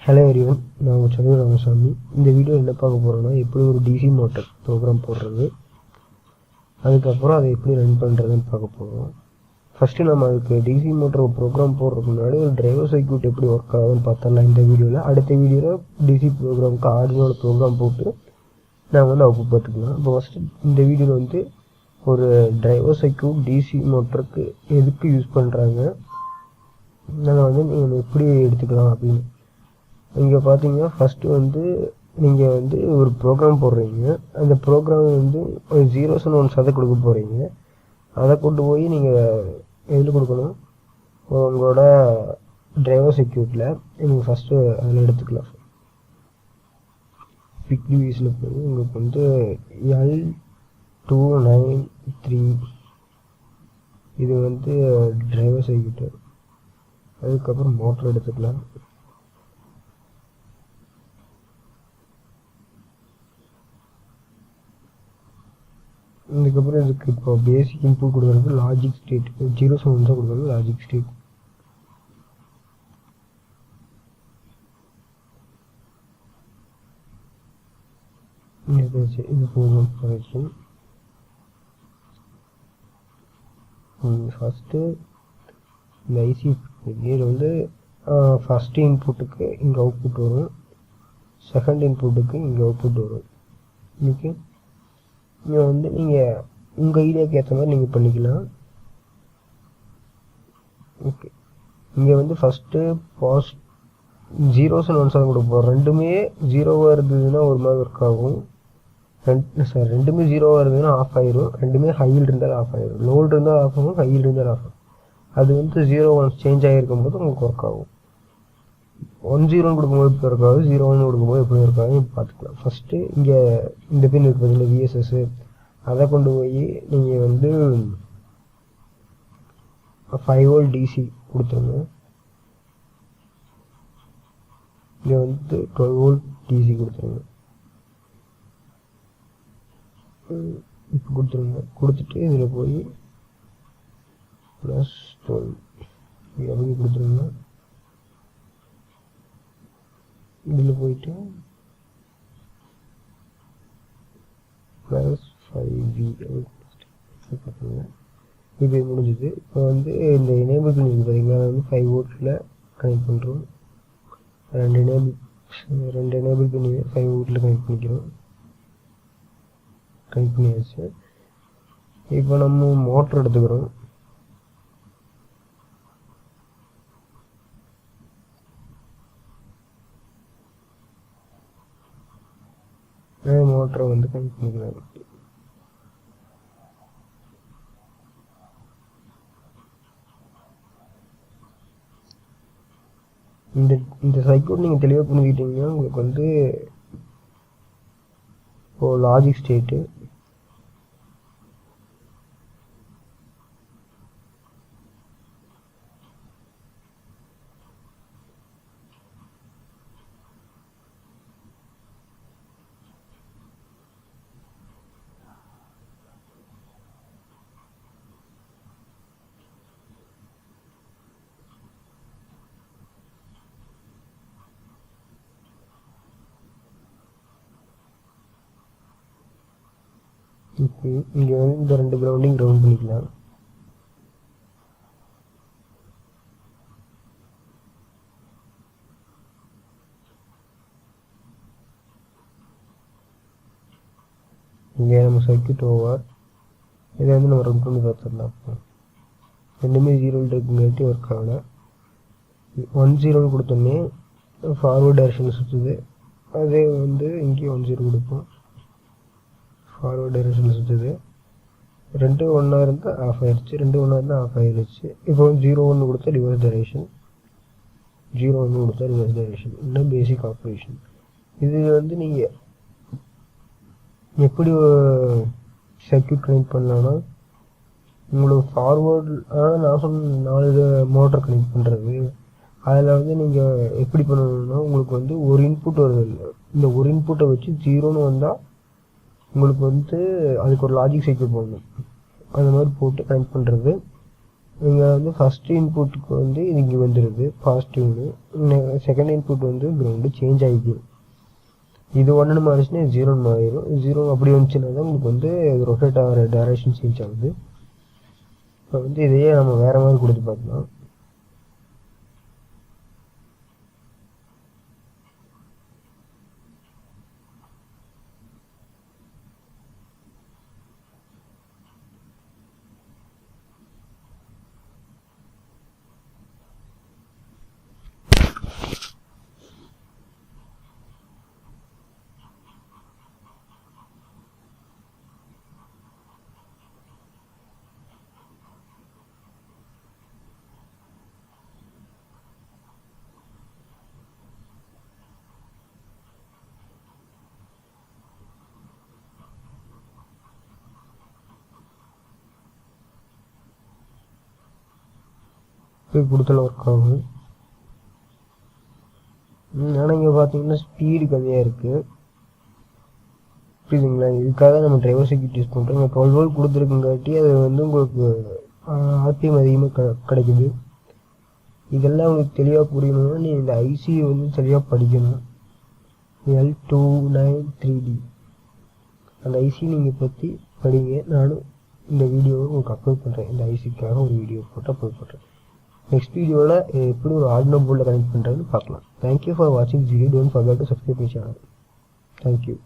Hello everyone, நான் உங்கள் சந்திர ராமசாமி. இந்த வீடியோ என்ன பார்க்க போகிறோன்னா, எப்படி ஒரு டிசி மோட்டர் ப்ரோக்ராம் போடுறது, அதுக்கப்புறம் அதை எப்படி ரன் பண்ணுறதுன்னு பார்க்க போகிறோம். ஃபஸ்ட்டு நம்ம அதுக்கு டிசி மோட்டர் ப்ரோக்ராம் போடுறதுக்கு முன்னாடி ஒரு டிரைவர் சர்க்யூட் எப்படி ஒர்க் ஆகுதுன்னு பார்த்தரலாம் இந்த வீடியோவில். அடுத்த வீடியோவில் டிசி ப்ரோக்ராமுக்கு ஆர்டினோட ப்ரோக்ராம் போட்டு நான் அவுட்புட் பார்த்துக்கலாம். இப்போ ஃபஸ்ட்டு இந்த வீடியோவில் வந்து ஒரு டிரைவர் சர்க்யூட் டிசி மோட்டருக்கு எதுக்கு யூஸ் பண்ணுறாங்க, அதை வந்து நீங்கள் எப்படி எடுத்துக்கலாம் அப்படின்னு. இங்கே பார்த்தீங்கன்னா ஃபஸ்ட்டு வந்து நீங்கள் வந்து ஒரு ப்ரோக்ராம் போடுறீங்க. அந்த ப்ரோக்ராம் வந்து ஒரு 0s and 1s அதை கொடுக்க போகிறீங்க. அதை கொண்டு போய் நீங்கள் எதில் கொடுக்கணும், உங்களோட டிரைவர் சர்க்யூட்டில் நீங்கள் ஃபஸ்ட்டு அதில் எடுத்துக்கலாம். பிக் டிவிஸில் போய் உங்களுக்கு வந்து L293 இது வந்து டிரைவர் சர்க்யூட்டு. அதுக்கப்புறம் மோட்டர் எடுத்துக்கலாம். இதுக்கப்புறம் இதுக்கு இப்போ பேசிக் இன்புட் கொடுக்குறது logic state, 0s and 1s கொடுக்குறது லாஜிக் ஸ்டேட். இது போதும். ஃபஸ்ட்டு இந்த ஐசி இதில் வந்து ஃபஸ்ட்டு இன்புட்டுக்கு இங்கே அவுட்புட் வரும், செகண்ட் இன்புட்டுக்கு இங்கே அவுட்புட் வரும். ஓகே, இங்கே வந்து நீங்கள் உங்கள் ஐடியாவுக்கு ஏற்ற மாதிரி நீங்கள் பண்ணிக்கலாம். ஓகே, இங்கே வந்து ஃபஸ்ட்டு 0s and 1s கொடுக்க போகிறோம். ரெண்டுமே 0வாக இருந்ததுன்னா ஒரு மாதிரி ஒர்க் ஆகும். ரெண்டுமே 0வாக இருந்ததுன்னா ஆஃப் ஆயிரும். ரெண்டுமே ஹையில் இருந்தாலும் ஆஃப் ஆயிரும். லோவில் இருந்தால் ஆஃப் ஆகும், ஹையில் இருந்தாலும் ஆஃப் ஆகும். அது வந்து 0 சேஞ்ச் ஆகிருக்கும் போது உங்களுக்கு ஒர்க் ஆகும். 1-0 கொடுக்கும்போது எப்படி ஒர்க் ஆகும், 0-1 கொடுக்கும்போது எப்படி ஒர்க் ஆகும் பார்த்துக்கலாம். ஃபஸ்ட்டு இங்கே இந்த பின் இருக்குது பார்த்தீங்களா, விஎஸ்எஸ், அதை கொண்டு போய் நீங்கள் வந்து 5V டிசி கொடுத்துருங்க. இங்கே வந்து 12V டிசி கொடுத்துருங்க. இப்போ கொடுத்துருங்க. கொடுத்துட்டு இதில் போய் +12 அப்படி கொடுத்துருங்க. இதில் போயிட்டு +5V கொடுத்துருங்க. இது முடிஞ்சுது. இப்போ வந்து இந்த எனேபிள் பின் இருக்குது பார்த்தீங்களா, அதை வந்து 5V கனெக்ட் பண்ணுறோம். ரெண்டு எனேபிள் பின்னுமே 5V கனெக்ட் பண்ணிக்கிறோம். கனெக்ட் பண்ணியாச்சு. இப்போ நம்ம மோட்டர் எடுத்துக்கிறோம். மோட்டரை வந்து கனெக்ட் பண்ணிக்கலாம். இந்த சர்க்யூட் நீங்கள் தெளிவாக புரிஞ்சுக்கிட்டீங்கன்னா உங்களுக்கு வந்து இப்போது லாஜிக் ஸ்டேட்டு, இங்கே வந்து இந்த 2 கிரவுண்டையும் கிரவுண்ட் பண்ணிக்கலாம். இங்கே நம்ம சர்க்யூட் ஓவர். இதை வந்து நம்ம ரன் பண்ணி பார்த்துடலாம். ரெண்டுமே 0 இருக்குங்காட்டி ஒர்க் ஆகலை. 1-0 கொடுத்தோன்னே ஃபார்வர்ட் டைரக்ஷனில் சுற்றுது. அதே வந்து இங்கேயும் 1-0 கொடுப்போம், ஃபார்வர்ட் டைரக்ஷனில் சுற்றுது. 2-1 இருந்தால் ஆஃப் ஆயிடுச்சு, 2-1 இருந்தால் ஆஃப் ஆயிடுச்சு. இப்போ 0-1 கொடுத்தா ரிவர்ஸ் டைரக்ஷன், 0-1 கொடுத்தா ரிவர்ஸ் டைரக்ஷன். இன்னும் பேசிக் ஆப்ரேஷன். இது வந்து நீங்கள் எப்படி சர்க்யூட் கனெக்ட் பண்ணலான்னா, உங்களுக்கு ஃபார்வர்டு நான் சொன்ன 4 மோட்டர் கனெக்ட் பண்ணுறது, அதில் வந்து நீங்கள் எப்படி பண்ணணும்னா, உங்களுக்கு வந்து ஒரு இன்புட் வருது இல்லை, இந்த ஒரு இன்புட்டை வச்சு 0ன்னு வந்தால் உங்களுக்கு வந்து அதுக்கு ஒரு லாஜிக் சர்க்யூட் போடணும். அந்த மாதிரி போட்டு கனெக்ட் பண்ணுறது. இங்கே வந்து ஃபஸ்ட்டு இன்புட்டுக்கு வந்து இது இங்கே வந்துடுது பாசிட்டிவ்னு, செகண்ட் இன்புட் வந்து கிரவுண்டு சேஞ்ச் ஆகிக்கும். இது ஒன்று மாறிச்சுன்னா இது 0 மாறிடும். 0 அப்படி வந்துச்சுன்னா தான் உங்களுக்கு வந்து ரொட்டேட் ஆகிற டைரக்ஷன் சேஞ்ச் ஆகுது. இப்போ வந்து இதையே நம்ம வேறு மாதிரி கொடுத்து பார்க்கலாம். கொடுத்தல ஒர்க் ஆகும். ஆனால் இங்கே பார்த்தீங்கன்னா ஸ்பீடு கம்மியாக இருக்குது, புரியுதுங்களா? இதுக்காக நம்ம டிரைவர் சர்க்யூட் யூஸ் பண்ணுறோம். இங்கே 12 வோல்ட் கொடுத்துருக்குங்காட்டி அது வந்து உங்களுக்கு ஆர்பிஎம் அதிகமாக கிடைக்குது. இதெல்லாம் உங்களுக்கு தெளிவாக புரியணும்னா நீ இந்த ஐசியை வந்து தெளிவாக படிக்கணும். L293D அந்த ஐசி நீங்கள் பற்றி படிங்க. நானும் இந்த வீடியோவை உங்களுக்கு அப்லோட் பண்ணுறேன். இந்த ஐசிக்காக ஒரு வீடியோ போட்டு அப்லோட் பண்ணுறேன். நெக்ஸ்ட் வீடியோவில் எப்படி ஒரு ஆர்டினோ போர்டில் கனெக்ட் பண்ணுறதுன்னு பார்க்கலாம். தேங்க்யூ ஃபார் வாட்சிங் video. Don't forget to subscribe my channel. Thank you.